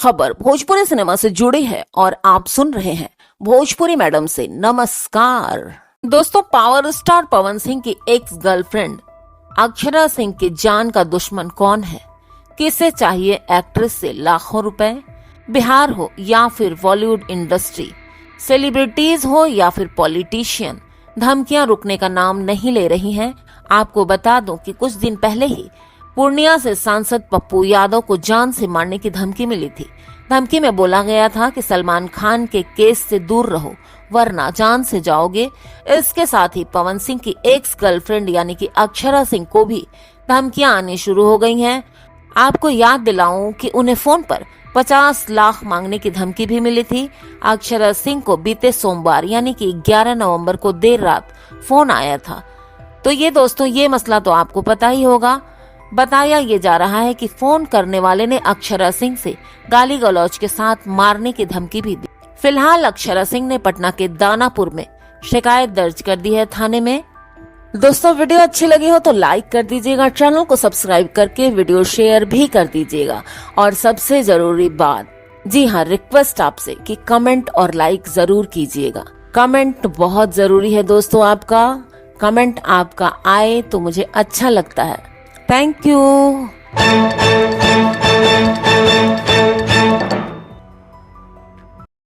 खबर भोजपुरी सिनेमा से जुड़ी है और आप सुन रहे हैं भोजपुरी मैडम से नमस्कार। दोस्तों, पावर स्टार पवन सिंह की एक्स गर्लफ्रेंड अक्षरा सिंह की जान का दुश्मन कौन है? किसे चाहिए एक्ट्रेस से लाखों रुपए? बिहार हो या फिर बॉलीवुड इंडस्ट्री, सेलिब्रिटीज हो या फिर पॉलिटिशियन, धमकियां रुकने का नाम नहीं ले रही हैं। आपको बता दूं कि कुछ दिन पहले ही पूर्णिया से सांसद पप्पू यादव को जान से मारने की धमकी मिली थी। धमकी में बोला गया था कि सलमान खान के केस से दूर रहो वरना जान से जाओगे। इसके साथ ही पवन सिंह की एक्स गर्लफ्रेंड यानी कि अक्षरा सिंह को भी धमकियां आनी शुरू हो गई हैं। आपको याद दिलाऊं कि उन्हें फोन पर 50 लाख मांगने की धमकी भी मिली थी। अक्षरा सिंह को बीते सोमवार यानी कि 11 नवंबर को देर रात फोन आया था। तो ये दोस्तों, ये मसला तो आपको पता ही होगा। बताया ये जा रहा है कि फोन करने वाले ने अक्षरा सिंह से गाली गलौज के साथ मारने की धमकी भी दी। फिलहाल अक्षरा सिंह ने पटना के दानापुर में शिकायत दर्ज कर दी है थाने में। दोस्तों, वीडियो अच्छी लगी हो तो लाइक कर दीजिएगा, चैनल को सब्सक्राइब करके वीडियो शेयर भी कर दीजिएगा। और सबसे जरूरी बात, जी हाँ, रिक्वेस्ट आपसे कि कमेंट और लाइक जरूर कीजिएगा। कमेंट बहुत जरूरी है दोस्तों, आपका कमेंट आपका आए तो मुझे अच्छा लगता है। Thank you.